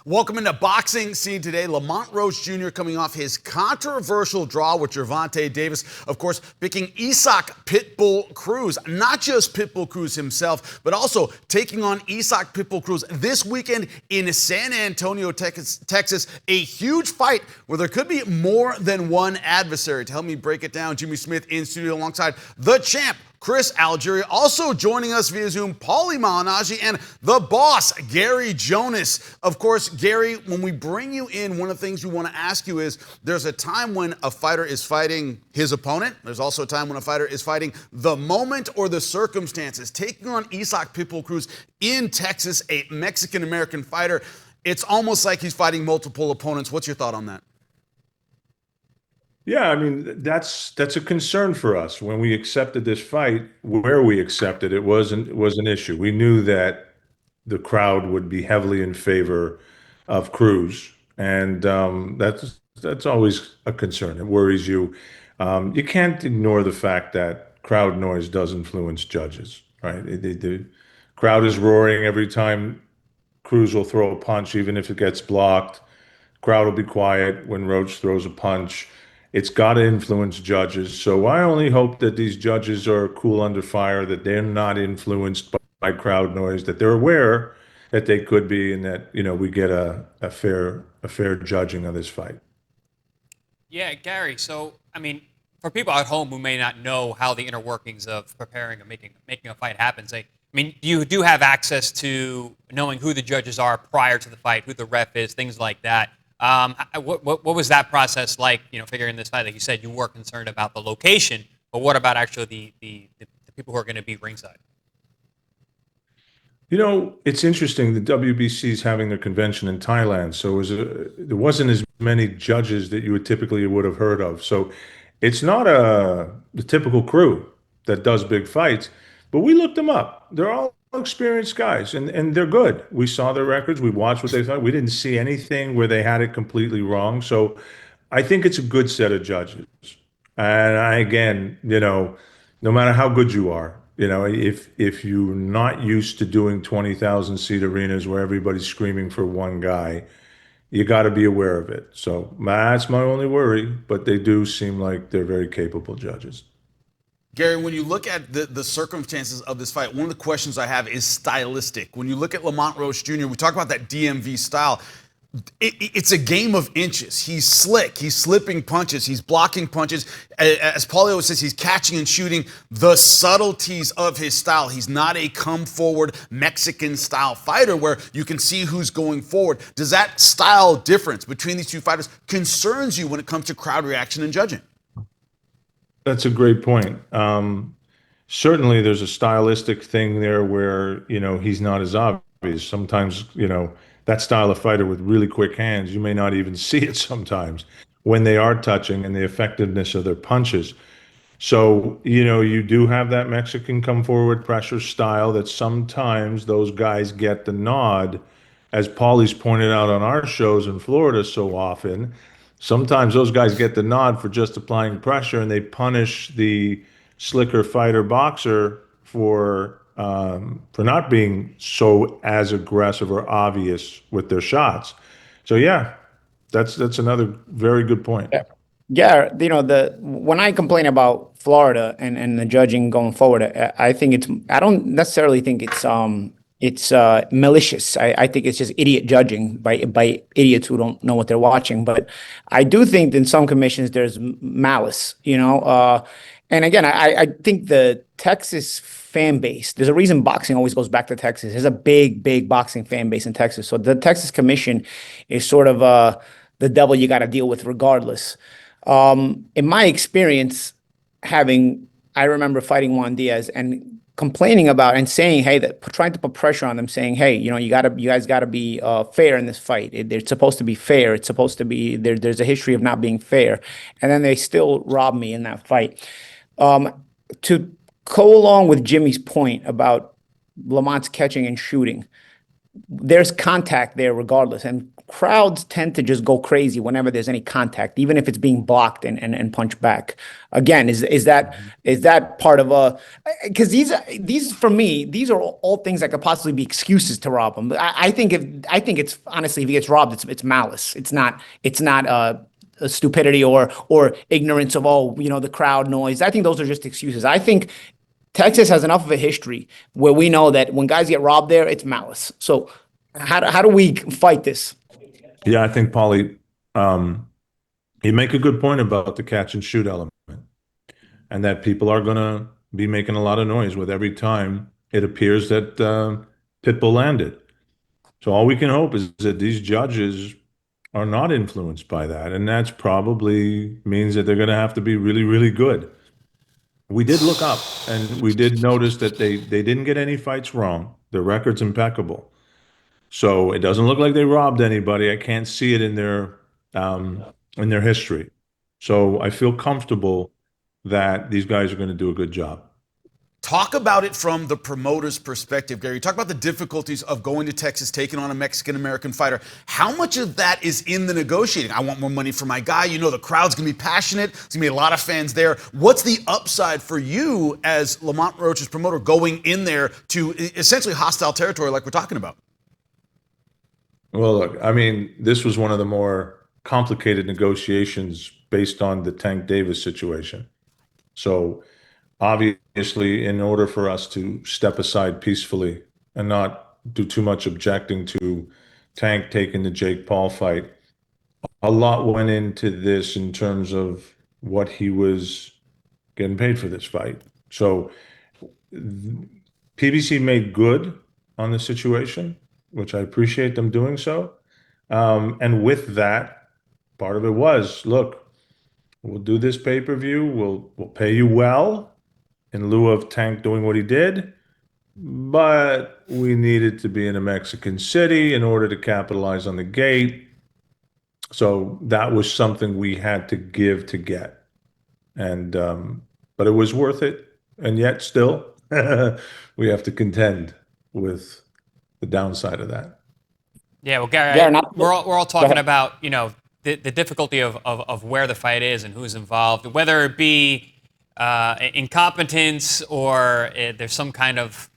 Welcome into Boxing Scene Today. Lamont Roach Jr. coming off his controversial draw with Gervonta Davis. Of course, picking Isaac Pitbull Cruz. Not just Pitbull Cruz himself, but also taking on Isaac Pitbull Cruz this weekend in San Antonio, Texas. A huge fight where there could be more than one adversary. To help me break it down, Jimmy Smith in studio alongside the champ, Chris Algieri. Also joining us via Zoom, Paulie Malignaggi, and the boss, Garry Jonas. Of course, Garry, when we bring you in, one of the things we want to ask you is, there's a time when a fighter is fighting his opponent. There's also a time when a fighter is fighting the moment or the circumstances. Taking on Isaac Pitbull Cruz in Texas, a Mexican-American fighter, it's almost like he's fighting multiple opponents. What's your thought on that? Yeah, I mean, that's a concern for us. When we accepted this fight, where we accepted it was an issue. We knew that the crowd would be heavily in favor of Cruz, and that's always a concern. It worries you. You can't ignore the fact that crowd noise does influence judges, right? The crowd is roaring every time Cruz will throw a punch, even if it gets blocked. Crowd will be quiet when Roach throws a punch. It's got to influence judges. So I only hope that these judges are cool under fire, that they're not influenced by crowd noise, that they're aware that they could be, and that, we get a fair judging of this fight. Yeah, Garry. So, I mean, for people at home who may not know how the inner workings of preparing and making a fight happens, you do have access to knowing who the judges are prior to the fight, who the ref is, things like that. What was that process like, figuring this fight? Like you said, you were concerned about the location, but what about actually the people who are going to be ringside? It's interesting. The WBC is having their convention in Thailand, so there wasn't as many judges that you would have heard of. So it's not the typical crew that does big fights, but we looked them up. They're all experienced guys, and they're good. We saw their records. We watched what they thought. We didn't see anything where they had it completely wrong. So I think it's a good set of judges. And again, no matter how good you are, if you're not used to doing 20,000 seat arenas where everybody's screaming for one guy, you got to be aware of it. So that's my only worry, but they do seem like they're very capable judges. Garry, when you look at the circumstances of this fight, one of the questions I have is stylistic. When you look at Lamont Roach Jr., we talk about that DMV style. It's a game of inches. He's slick. He's slipping punches. He's blocking punches. As Paulie always says, he's catching and shooting the subtleties of his style. He's not a come-forward Mexican-style fighter where you can see who's going forward. Does that style difference between these two fighters concerns you when it comes to crowd reaction and judging? That's a great point. Certainly, there's a stylistic thing there where, he's not as obvious. Sometimes, that style of fighter with really quick hands, you may not even see it sometimes when they are touching, and the effectiveness of their punches. So, you do have that Mexican come forward pressure style that sometimes those guys get the nod, as Paulie's pointed out on our shows in Florida so often. Sometimes those guys get the nod for just applying pressure, and they punish the slicker fighter boxer for not being so as aggressive or obvious with their shots. So yeah, that's another very good point. Yeah, when I complain about Florida and the judging going forward, I don't necessarily think it's malicious. I think it's just idiot judging by idiots who don't know what they're watching. But I do think in some commissions there's malice, and again, I think the Texas fan base, there's a reason boxing always goes back to Texas. There's a big boxing fan base in Texas. So the Texas Commission is sort of the devil you got to deal with regardless. In my experience, I remember fighting Juan Diaz and complaining about and saying, hey, trying to put pressure on them, saying, hey, you guys got to be fair in this fight. It's supposed to be fair. It's supposed to be there's a history of not being fair, and then they still robbed me in that fight. To go along with Jimmy's point about Lamont's catching and shooting, there's contact there regardless, and crowds tend to just go crazy whenever there's any contact, even if it's being blocked and punched back. Again, is that part of a, because these for me, these are all things that could possibly be excuses to rob him. I think it's honestly, if he gets robbed, it's malice. It's not stupidity or ignorance of, the crowd noise. I think those are just excuses. I think Texas has enough of a history where we know that when guys get robbed there, it's malice. So how do we fight this? Yeah, I think, Paulie, you make a good point about the catch and shoot element, and that people are going to be making a lot of noise with every time it appears that Pitbull landed. So all we can hope is that these judges are not influenced by that, and that's probably means that they're going to have to be really, really good. We did look up, and we did notice that they didn't get any fights wrong. Their record's impeccable. So it doesn't look like they robbed anybody. I can't see it in their history. So I feel comfortable that these guys are going to do a good job. Talk about it from the promoter's perspective, Gary. Talk about the difficulties of going to Texas, taking on a Mexican-American fighter. How much of that is in the negotiating? I want more money for my guy. The crowd's going to be passionate. There's going to be a lot of fans there. What's the upside for you as Lamont Roach's promoter going in there to essentially hostile territory like we're talking about? Well, look, I mean, this was one of the more complicated negotiations based on the Tank Davis situation. So obviously, in order for us to step aside peacefully and not do too much objecting to Tank taking the Jake Paul fight, a lot went into this in terms of what he was getting paid for this fight. So PBC made good on the situation, which I appreciate them doing so. And with that, part of it was, look, we'll do this pay-per-view. We'll pay you well in lieu of Tank doing what he did, but we needed to be in a Mexican city in order to capitalize on the gate. So that was something we had to give to get. And but it was worth it. And yet still, we have to contend with the downside of that. Yeah, well, Gary, we're all talking about the difficulty of where the fight is and who's involved, whether it be incompetence or there's some kind of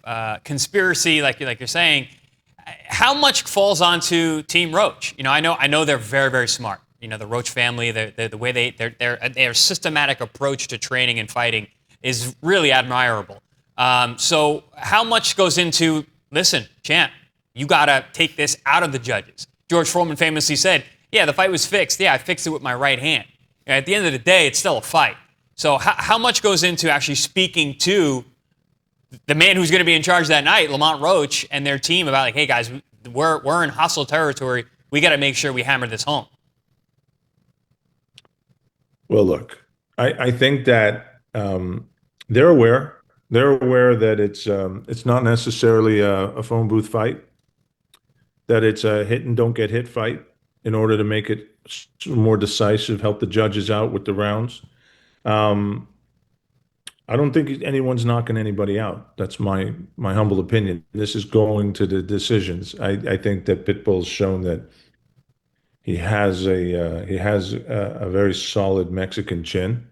conspiracy, like you're saying. How much falls onto Team Roach? I know they're very, very smart. The Roach family, the way their systematic approach to training and fighting is really admirable. So how much goes into, listen, champ, you got to take this out of the judges. George Foreman famously said, yeah, the fight was fixed. Yeah, I fixed it with my right hand. At the end of the day, it's still a fight. So how much goes into actually speaking to the man who's going to be in charge that night, Lamont Roach, and their team about, like, hey, guys, we're in hostile territory. We got to make sure we hammer this home. Well, look, I think that they're aware. They're aware that it's not necessarily a phone booth fight, that it's a hit and don't get hit fight in order to make it more decisive, help the judges out with the rounds. I don't think anyone's knocking anybody out. That's my humble opinion. This is going to the decisions. I think that Pitbull's shown that he has a very solid Mexican chin,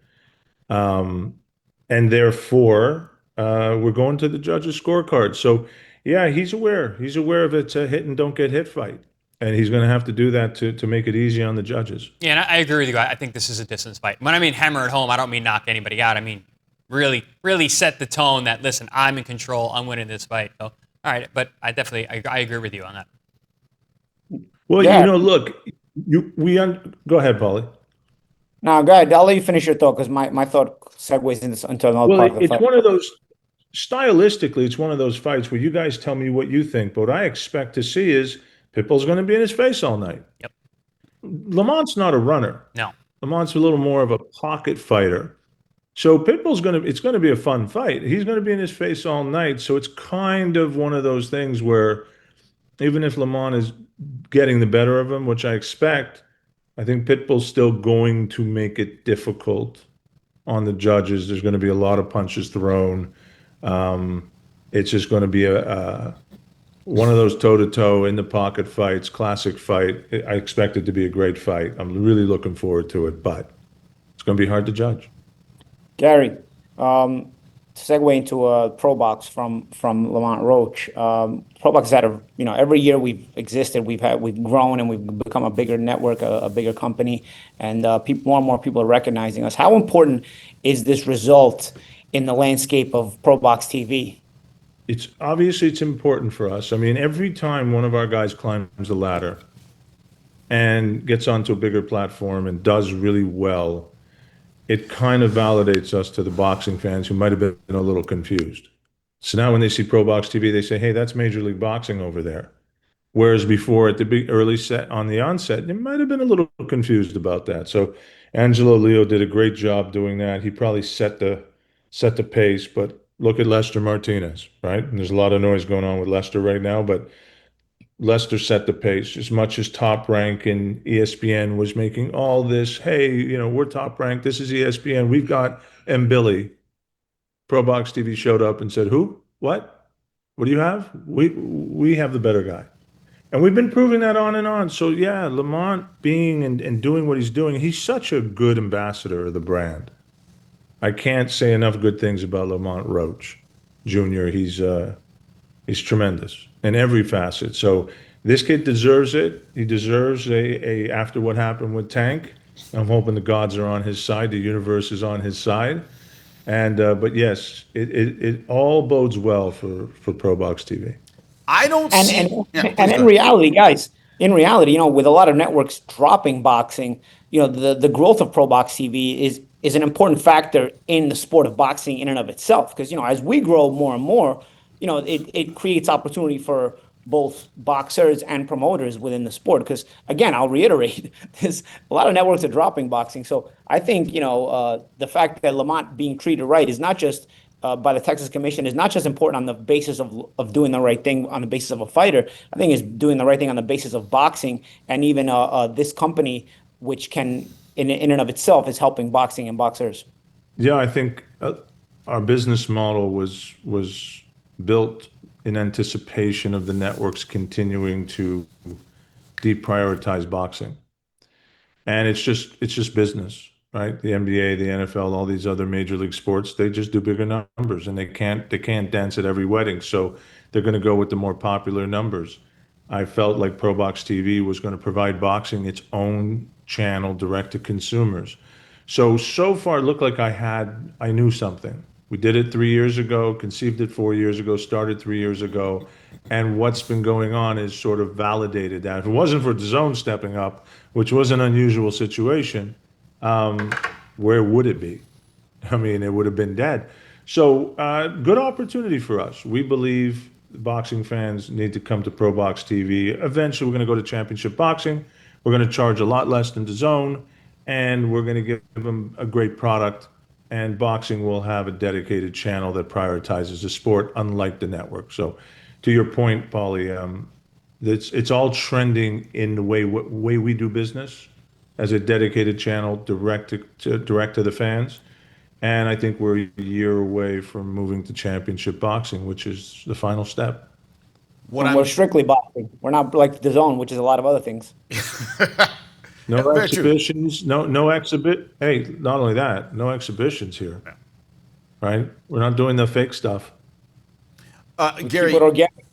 and therefore we're going to the judges' scorecard. So yeah, he's aware. He's aware of it's a hit and don't get hit fight. And he's going to have to do that to make it easy on the judges. Yeah, and I agree with you. I think this is a distance fight. When I mean hammer it home, I don't mean knock anybody out. I mean really, really set the tone that, listen, I'm in control. I'm winning this fight. So, all right, but I agree with you on that. Well, look, go ahead, Paulie. No, go ahead. I'll let you finish your thought because my thought segues into another part of the fight. It's one of those, stylistically, it's one of those fights where you guys tell me what you think, but what I expect to see is Pitbull's going to be in his face all night. Yep. Lamont's not a runner. No. Lamont's a little more of a pocket fighter. So it's going to be a fun fight. He's going to be in his face all night. So it's kind of one of those things where even if Lamont is getting the better of him, which I expect, I think Pitbull's still going to make it difficult on the judges. There's going to be a lot of punches thrown. It's just going to be a one of those toe-to-toe in the pocket fights, classic fight. I expect it to be a great fight. I'm really looking forward to it, but it's going to be hard to judge. Gary, segue into ProBox from Lamont Roach. ProBox has had every year we've existed, we've grown and we've become a bigger network, a bigger company, and more and more people are recognizing us. How important is this result in the landscape of ProBox TV? It's obviously it's important for us. I mean, every time one of our guys climbs the ladder and gets onto a bigger platform and does really well, it kind of validates us to the boxing fans who might have been a little confused. So now when they see ProBox TV, they say, hey, that's Major League Boxing over there. Whereas before at the big early set on the onset, they might have been a little confused about that. So Angelo Leo did a great job doing that. He probably set the pace, but look at Lester Martinez, right? And there's a lot of noise going on with Lester right now, but Lester set the pace as much as Top Rank and ESPN was making all this, hey, we're Top Rank, this is ESPN, we've got M. Billy. ProBox TV showed up and said, who? What? What do you have? We have the better guy. And we've been proving that on and on. So yeah, Lamont being and doing what he's doing, he's such a good ambassador of the brand. I can't say enough good things about Lamont Roach Jr. He's tremendous in every facet. So this kid deserves it. He deserves a after what happened with Tank. I'm hoping the gods are on his side. The universe is on his side. And but yes, it all bodes well for ProBox TV. I don't And see. and Yeah, and please in go. reality, guys, with a lot of networks dropping boxing, the growth of ProBox TV is an important factor in the sport of boxing in and of itself. Because as we grow more and more, it creates opportunity for both boxers and promoters within the sport. Because again, I'll reiterate, there's a lot of networks are dropping boxing. So I think the fact that Lamont being treated right is not just by the Texas Commission is not just important on the basis of doing the right thing on the basis of a fighter. I think is doing the right thing on the basis of boxing, and even this company, which can in and of itself is helping boxing and boxers. Yeah, I think our business model was built in anticipation of the networks continuing to deprioritize boxing. And it's just business, right? The NBA, the NFL, all these other major league sports, they just do bigger numbers and they can't dance at every wedding. So they're going to go with the more popular numbers. I felt like ProBox TV was going to provide boxing its own channel direct to consumers. So far it looked like I knew something. We did it 3 years ago, conceived it 4 years ago, started 3 years ago, and what's been going on is sort of validated that. If it wasn't for DAZN stepping up, which was an unusual situation, where would it be? I mean, it would have been dead. So, good opportunity for us. We believe boxing fans need to come to ProBox TV. Eventually, we're going to go to championship boxing. We're going to charge a lot less than DAZN, and we're going to give them a great product. And boxing will have a dedicated channel that prioritizes the sport, unlike the network. So, to your point, Paulie, it's all trending in the way we do business as a dedicated channel direct to the fans. And I think we're a year away from moving to championship boxing, which is the final step. What And I'm we're strictly boxing. We're not like the zone, which is a lot of other things. No very true. exhibitions, no exhibit. Hey, not only that, no exhibitions here, right? We're not doing the fake stuff. Gary, Keep it organic.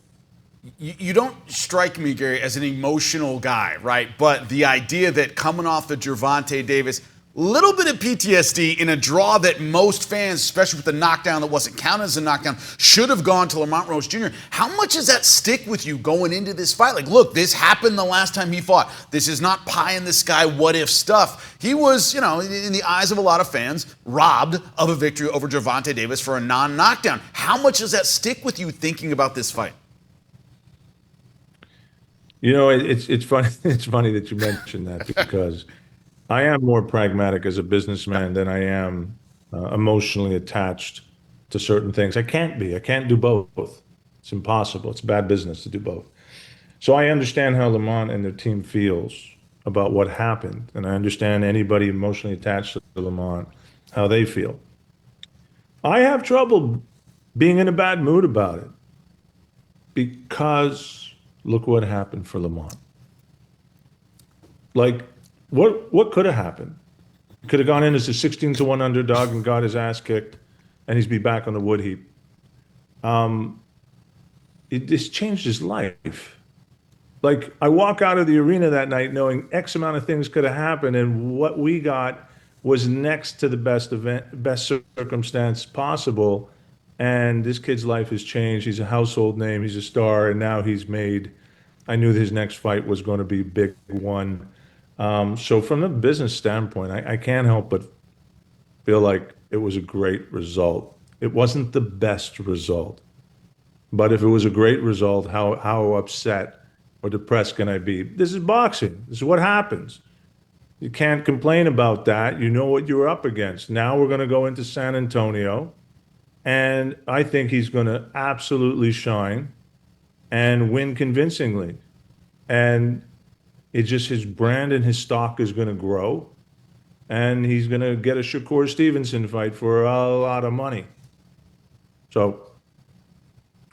you don't strike me, Gary, as an emotional guy, right? But the idea that coming off the Gervonta Davis, little bit of PTSD in a draw that most fans, especially with the knockdown that wasn't counted as a knockdown, should have gone to Lamont Roach Jr. How much does that stick with you going into this fight? Like, look, this happened the last time he fought. This is not pie in the sky, what if stuff. He was, in the eyes of a lot of fans, robbed of a victory over Gervonta Davis for a non-knockdown. How much does that stick with you thinking about this fight? It's funny. It's funny that you mentioned that because I am more pragmatic as a businessman than I am emotionally attached to certain things. I can't be. I can't do both. It's impossible. It's bad business to do both. So I understand how Lamont and their team feels about what happened, and I understand anybody emotionally attached to Lamont, how they feel. I have trouble being in a bad mood about it. because look what happened for Lamont. Like, what could have happened? He could have gone in as a 16-1 underdog and got his ass kicked, and he's be back on the wood heap. This changed his life. Like, I walk out of the arena that night knowing X amount of things could have happened, and what we got was next to the best event, best circumstance possible. And this kid's life has changed. He's a household name. He's a star, and now he's made. I knew his next fight was going to be a big one. So from a business standpoint, I can't help but feel like it was a great result. It wasn't the best result, but if it was a great result, how upset or depressed can I be? This is boxing. This is what happens. You can't complain about that. You know what you're up against. Now we're going to go into San Antonio, and I think he's going to absolutely shine and win convincingly. And it's just his brand and his stock is going to grow, and he's going to get a Shakur Stevenson fight for a lot of money. So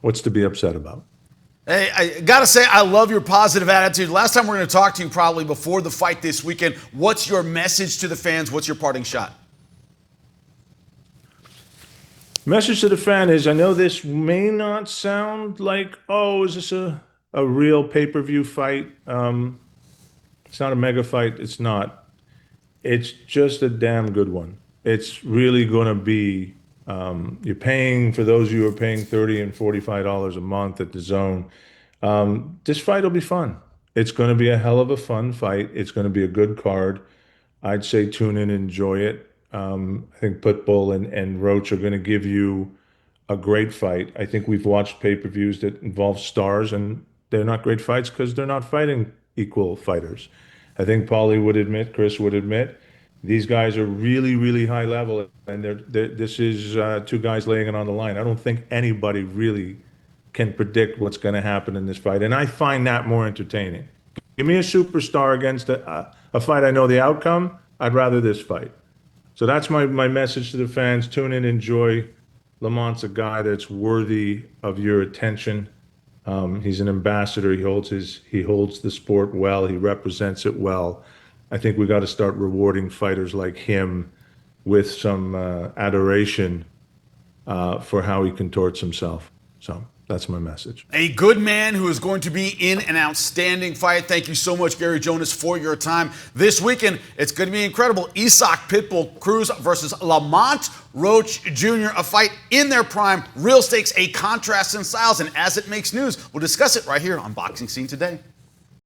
what's to be upset about? Hey, I got to say, I love your positive attitude. Last time we're going to talk to you probably before the fight this weekend. What's your message to the fans? What's your parting shot? Message to the fan is, I know this may not sound like, oh, is this a real pay-per-view fight? It's not a mega fight. It's not. It's just a damn good one. It's really going to be, you're paying, for those of you who are paying $30 and $45 a month at the Zone, this fight will be fun. It's going to be a hell of a fun fight. It's going to be a good card. I'd say tune in and enjoy it. I think Pitbull and Roach are going to give you a great fight. I think we've watched pay-per-views that involve stars, and they're not great fights because they're not fighting equal fighters. I think Paulie would admit, Chris would admit, these guys are really, really high level, and this is two guys laying it on the line. I don't think anybody really can predict what's going to happen in this fight, and I find that more entertaining. Give me a superstar against a fight I know the outcome. I'd rather this fight. So that's my message to the fans. Tune in, enjoy. Lamont's a guy that's worthy of your attention. He's an ambassador. He holds the sport well. He represents it well. I think we got to start rewarding fighters like him with some adoration for how he contorts himself. So that's my message. A good man who is going to be in an outstanding fight. Thank you so much, Garry Jonas, for your time. This weekend, it's going to be incredible. Isak Pitbull Cruz versus Lamont Roach Jr., a fight in their prime. Real stakes, a contrast in styles. And as it makes news, we'll discuss it right here on Boxing Scene Today.